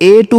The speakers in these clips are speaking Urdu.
A to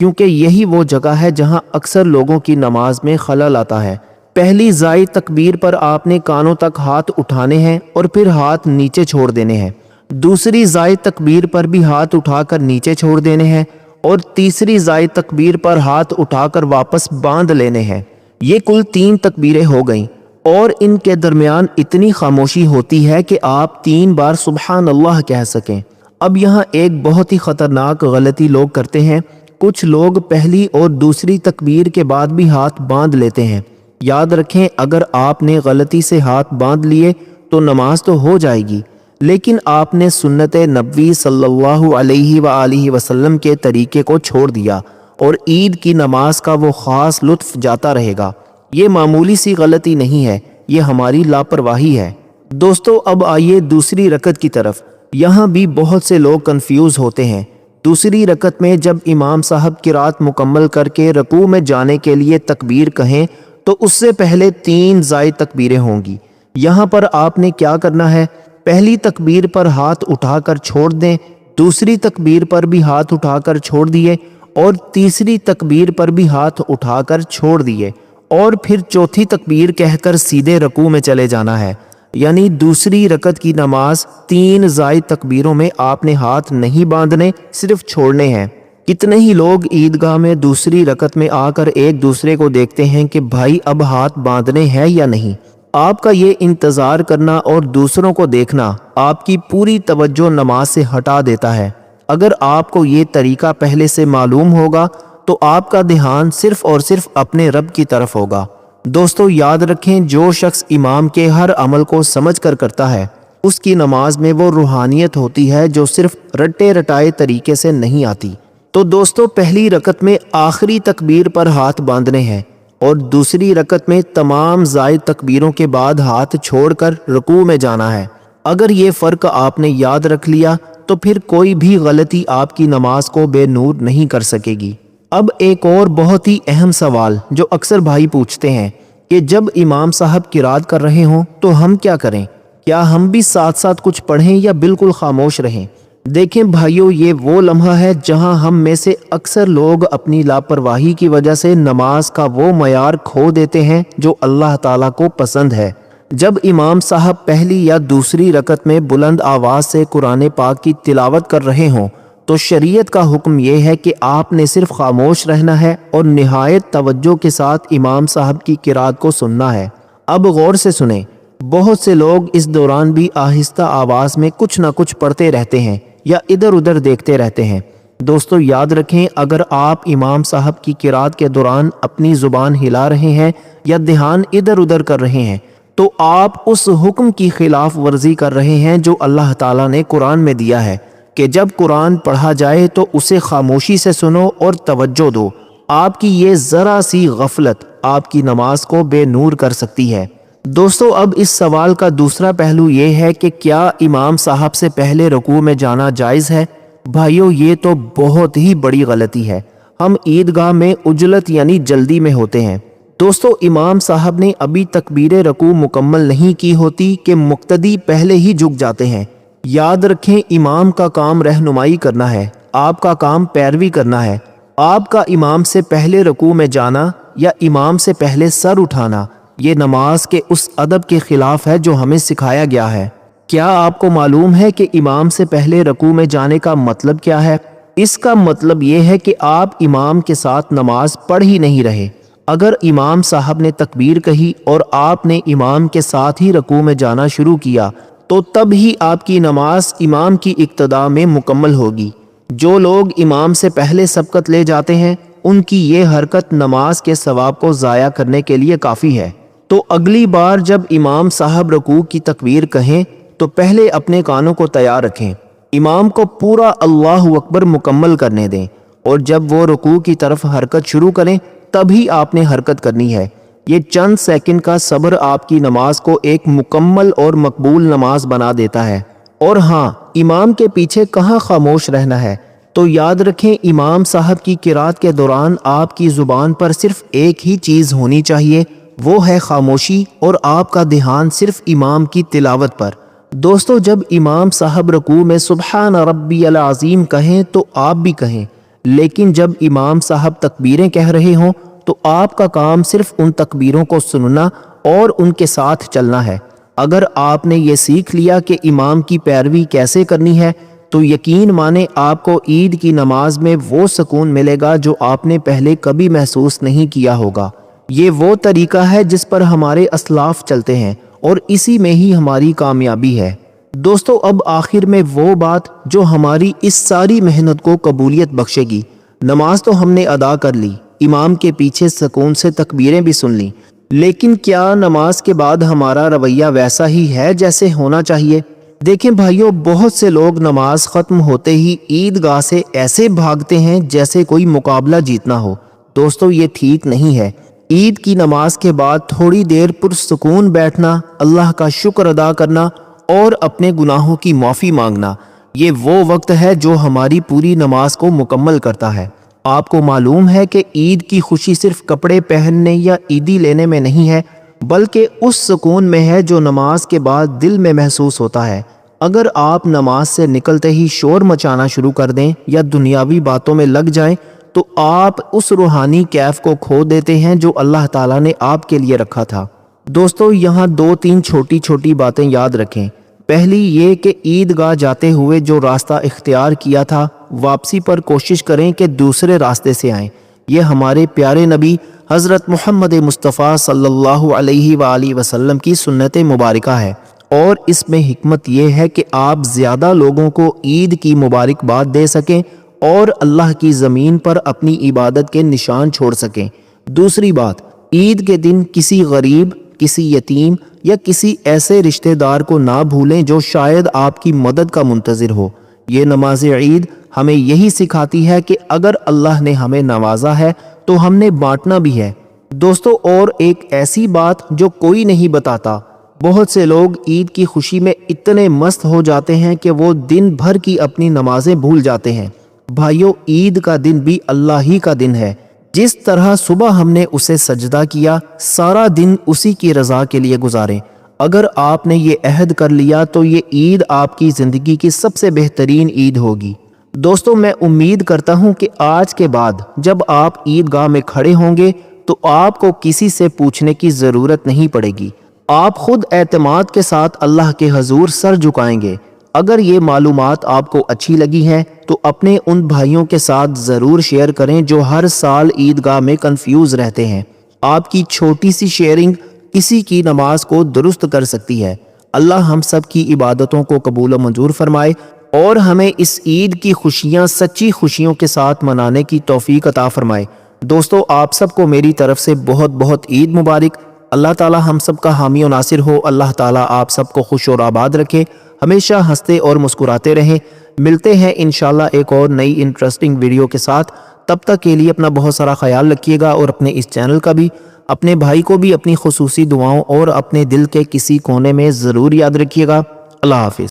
کیونکہ یہی وہ جگہ ہے جہاں اکثر لوگوں کی نماز میں خلل آتا ہے۔ پہلی زائد تکبیر پر آپ نے کانوں تک ہاتھ اٹھانے ہیں اور پھر ہاتھ نیچے چھوڑ دینے ہیں۔ دوسری زائد تکبیر پر بھی ہاتھ اٹھا کر نیچے چھوڑ دینے ہیں اور تیسری زائد تکبیر پر ہاتھ اٹھا کر واپس باندھ لینے ہیں۔ یہ کل 3 تکبیریں ہو گئیں اور ان کے درمیان اتنی خاموشی ہوتی ہے کہ آپ 3 بار سبحان اللہ کہہ سکیں۔ اب یہاں ایک بہت ہی خطرناک غلطی لوگ کرتے ہیں۔ کچھ لوگ پہلی اور دوسری تکبیر کے بعد بھی ہاتھ باندھ لیتے ہیں۔ یاد رکھیں، اگر آپ نے غلطی سے ہاتھ باندھ لیے تو نماز تو ہو جائے گی، لیکن آپ نے سنت نبوی صلی اللہ علیہ وآلہ وسلم کے طریقے کو چھوڑ دیا اور عید کی نماز کا وہ خاص لطف جاتا رہے گا۔ یہ معمولی سی غلطی نہیں ہے، یہ ہماری لاپرواہی ہے۔ دوستو، اب آئیے دوسری رکعت کی طرف۔ یہاں بھی بہت سے لوگ کنفیوز ہوتے ہیں۔ دوسری رکعت میں جب امام صاحب قرات مکمل کر کے رکوع میں جانے کے لیے تکبیر کہیں تو اس سے پہلے 3 زائد تکبیریں ہوں گی۔ یہاں پر آپ نے کیا کرنا ہے؟ پہلی تکبیر پر ہاتھ اٹھا کر چھوڑ دیں، دوسری تکبیر پر بھی ہاتھ اٹھا کر چھوڑ دیے اور تیسری تکبیر پر بھی ہاتھ اٹھا کر چھوڑ دیے، اور پھر چوتھی تکبیر کہہ کر سیدھے رکوع میں چلے جانا ہے۔ یعنی دوسری رکعت کی نماز 3 زائد تکبیروں میں آپ نے ہاتھ نہیں باندھنے، صرف چھوڑنے ہیں۔ کتنے ہی لوگ عیدگاہ میں دوسری رکعت میں آ کر ایک دوسرے کو دیکھتے ہیں کہ بھائی اب ہاتھ باندھنے ہیں یا نہیں۔ آپ کا یہ انتظار کرنا اور دوسروں کو دیکھنا آپ کی پوری توجہ نماز سے ہٹا دیتا ہے۔ اگر آپ کو یہ طریقہ پہلے سے معلوم ہوگا تو آپ کا دھیان صرف اور صرف اپنے رب کی طرف ہوگا۔ دوستو، یاد رکھیں، جو شخص امام کے ہر عمل کو سمجھ کر کرتا ہے اس کی نماز میں وہ روحانیت ہوتی ہے جو صرف رٹے رٹائے طریقے سے نہیں آتی۔ تو دوستو، پہلی رکعت میں آخری تکبیر پر ہاتھ باندھنے ہیں اور دوسری رکعت میں تمام زائد تکبیروں کے بعد ہاتھ چھوڑ کر رکوع میں جانا ہے۔ اگر یہ فرق آپ نے یاد رکھ لیا تو پھر کوئی بھی غلطی آپ کی نماز کو بے نور نہیں کر سکے گی۔ اب ایک اور بہت ہی اہم سوال جو اکثر بھائی پوچھتے ہیں کہ جب امام صاحب قرات کر رہے ہوں تو ہم کیا کریں؟ کیا ہم بھی ساتھ ساتھ کچھ پڑھیں یا بالکل خاموش رہیں؟ دیکھیں بھائیو، یہ وہ لمحہ ہے جہاں ہم میں سے اکثر لوگ اپنی لاپرواہی کی وجہ سے نماز کا وہ معیار کھو دیتے ہیں جو اللہ تعالیٰ کو پسند ہے۔ جب امام صاحب پہلی یا دوسری رکعت میں بلند آواز سے قرآن پاک کی تلاوت کر رہے ہوں تو شریعت کا حکم یہ ہے کہ آپ نے صرف خاموش رہنا ہے اور نہایت توجہ کے ساتھ امام صاحب کی قرات کو سننا ہے۔ اب غور سے سنیں، بہت سے لوگ اس دوران بھی آہستہ آواز میں کچھ نہ کچھ پڑھتے رہتے ہیں یا ادھر ادھر دیکھتے رہتے ہیں۔ دوستو، یاد رکھیں، اگر آپ امام صاحب کی قرات کے دوران اپنی زبان ہلا رہے ہیں یا دھیان ادھر ادھر کر رہے ہیں تو آپ اس حکم کی خلاف ورزی کر رہے ہیں جو اللہ تعالیٰ نے قرآن میں دیا ہے کہ جب قرآن پڑھا جائے تو اسے خاموشی سے سنو اور توجہ دو۔ آپ کی یہ ذرا سی غفلت آپ کی نماز کو بے نور کر سکتی ہے۔ دوستو، اب اس سوال کا دوسرا پہلو یہ ہے کہ کیا امام صاحب سے پہلے رکوع میں جانا جائز ہے؟ بھائیو، یہ تو بہت ہی بڑی غلطی ہے۔ ہم عیدگاہ میں عجلت یعنی جلدی میں ہوتے ہیں۔ دوستو، امام صاحب نے ابھی تکبیر رکوع مکمل نہیں کی ہوتی کہ مقتدی پہلے ہی جھک جاتے ہیں۔ یاد رکھیں، امام کا کام رہنمائی کرنا ہے، آپ کا کام پیروی کرنا ہے۔ آپ کا امام سے پہلے رکوع میں جانا یا امام سے پہلے سر اٹھانا یہ نماز کے اس ادب کے خلاف ہے جو ہمیں سکھایا گیا ہے۔ کیا آپ کو معلوم ہے کہ امام سے پہلے رکوع میں جانے کا مطلب کیا ہے؟ اس کا مطلب یہ ہے کہ آپ امام کے ساتھ نماز پڑھ ہی نہیں رہے۔ اگر امام صاحب نے تکبیر کہی اور آپ نے امام کے ساتھ ہی رکوع میں جانا شروع کیا تو تب ہی آپ کی نماز امام کی اقتداء میں مکمل ہوگی۔ جو لوگ امام سے پہلے سبقت لے جاتے ہیں ان کی یہ حرکت نماز کے ثواب کو ضائع کرنے کے لیے کافی ہے۔ تو اگلی بار جب امام صاحب رکوع کی تکبیر کہیں تو پہلے اپنے کانوں کو تیار رکھیں، امام کو پورا اللہ اکبر مکمل کرنے دیں، اور جب وہ رکوع کی طرف حرکت شروع کریں تبھی آپ نے حرکت کرنی ہے۔ یہ چند سیکنڈ کا صبر آپ کی نماز کو ایک مکمل اور مقبول نماز بنا دیتا ہے۔ اور ہاں، امام کے پیچھے کہاں خاموش رہنا ہے؟ تو یاد رکھیں، امام صاحب کی قرات کے دوران آپ کی زبان پر صرف ایک ہی چیز ہونی چاہیے، وہ ہے خاموشی، اور آپ کا دھیان صرف امام کی تلاوت پر۔ دوستو، جب امام صاحب رکوع میں سبحان ربی العظیم کہیں تو آپ بھی کہیں، لیکن جب امام صاحب تکبیریں کہہ رہے ہوں تو آپ کا کام صرف ان تکبیروں کو سننا اور ان کے ساتھ چلنا ہے۔ اگر آپ نے یہ سیکھ لیا کہ امام کی پیروی کیسے کرنی ہے تو یقین مانے آپ کو عید کی نماز میں وہ سکون ملے گا جو آپ نے پہلے کبھی محسوس نہیں کیا ہوگا۔ یہ وہ طریقہ ہے جس پر ہمارے اسلاف چلتے ہیں اور اسی میں ہی ہماری کامیابی ہے۔ دوستو، اب آخر میں وہ بات جو ہماری اس ساری محنت کو قبولیت بخشے گی۔ نماز تو ہم نے ادا کر لی، امام کے پیچھے سکون سے تکبیریں بھی سن لیں، لیکن کیا نماز کے بعد ہمارا رویہ ویسا ہی ہے جیسے ہونا چاہیے؟ دیکھیں بھائیو، بہت سے لوگ نماز ختم ہوتے ہی عیدگاہ سے ایسے بھاگتے ہیں جیسے کوئی مقابلہ جیتنا ہو۔ دوستو، یہ ٹھیک نہیں ہے۔ عید کی نماز کے بعد تھوڑی دیر پرسکون بیٹھنا، اللہ کا شکر ادا کرنا اور اپنے گناہوں کی معافی مانگنا، یہ وہ وقت ہے جو ہماری پوری نماز کو مکمل کرتا ہے۔ آپ کو معلوم ہے کہ عید کی خوشی صرف کپڑے پہننے یا عیدی لینے میں نہیں ہے، بلکہ اس سکون میں ہے جو نماز کے بعد دل میں محسوس ہوتا ہے۔ اگر آپ نماز سے نکلتے ہی شور مچانا شروع کر دیں یا دنیاوی باتوں میں لگ جائیں تو آپ اس روحانی کیف کو کھو دیتے ہیں جو اللہ تعالیٰ نے آپ کے لیے رکھا تھا۔ دوستو، یہاں 2-3 چھوٹی چھوٹی باتیں یاد رکھیں۔ پہلی یہ کہ عیدگاہ جاتے ہوئے جو راستہ اختیار کیا تھا، واپسی پر کوشش کریں کہ دوسرے راستے سے آئیں۔ یہ ہمارے پیارے نبی حضرت محمد مصطفیٰ صلی اللہ علیہ وآلہ وسلم کی سنت مبارکہ ہے، اور اس میں حکمت یہ ہے کہ آپ زیادہ لوگوں کو عید کی مبارکباد دے سکیں اور اللہ کی زمین پر اپنی عبادت کے نشان چھوڑ سکیں۔ دوسری بات، عید کے دن کسی غریب، کسی یتیم یا کسی ایسے رشتہ دار کو نہ بھولیں جو شاید آپ کی مدد کا منتظر ہو۔ یہ نماز عید ہمیں یہی سکھاتی ہے کہ اگر اللہ نے ہمیں نوازا ہے تو ہم نے بانٹنا بھی ہے۔ دوستو، اور ایک ایسی بات جو کوئی نہیں بتاتا، بہت سے لوگ عید کی خوشی میں اتنے مست ہو جاتے ہیں کہ وہ دن بھر کی اپنی نمازیں بھول جاتے ہیں۔ بھائیو، عید کا دن بھی اللہ ہی کا دن ہے۔ جس طرح صبح ہم نے اسے سجدہ کیا، سارا دن اسی کی رضا کے لیے گزاریں۔ اگر آپ نے یہ عہد کر لیا تو یہ عید آپ کی زندگی کی سب سے بہترین عید ہوگی۔ دوستو، میں امید کرتا ہوں کہ آج کے بعد جب آپ عیدگاہ میں کھڑے ہوں گے تو آپ کو کسی سے پوچھنے کی ضرورت نہیں پڑے گی۔ آپ خود اعتماد کے ساتھ اللہ کے حضور سر جھکائیں گے۔ اگر یہ معلومات آپ کو اچھی لگی ہیں تو اپنے ان بھائیوں کے ساتھ ضرور شیئر کریں جو ہر سال عیدگاہ میں کنفیوز رہتے ہیں۔ آپ کی چھوٹی سی شیئرنگ کسی کی نماز کو درست کر سکتی ہے۔ اللہ ہم سب کی عبادتوں کو قبول و منظور فرمائے اور ہمیں اس عید کی خوشیاں سچی خوشیوں کے ساتھ منانے کی توفیق عطا فرمائے۔ دوستو، آپ سب کو میری طرف سے بہت بہت عید مبارک۔ اللہ تعالی ہم سب کا حامی و ناصر ہو۔ اللہ تعالی آپ سب کو خوش اور آباد رکھے، ہمیشہ ہنستے اور مسکراتے رہیں۔ ملتے ہیں انشاءاللہ ایک اور نئی انٹرسٹنگ ویڈیو کے ساتھ۔ تب تک کے لیے اپنا بہت سارا خیال رکھیے گا اور اپنے اس چینل کا بھی، اپنے بھائی کو بھی اپنی خصوصی دعاؤں اور اپنے دل کے کسی کونے میں ضرور یاد رکھیے گا۔ اللہ حافظ۔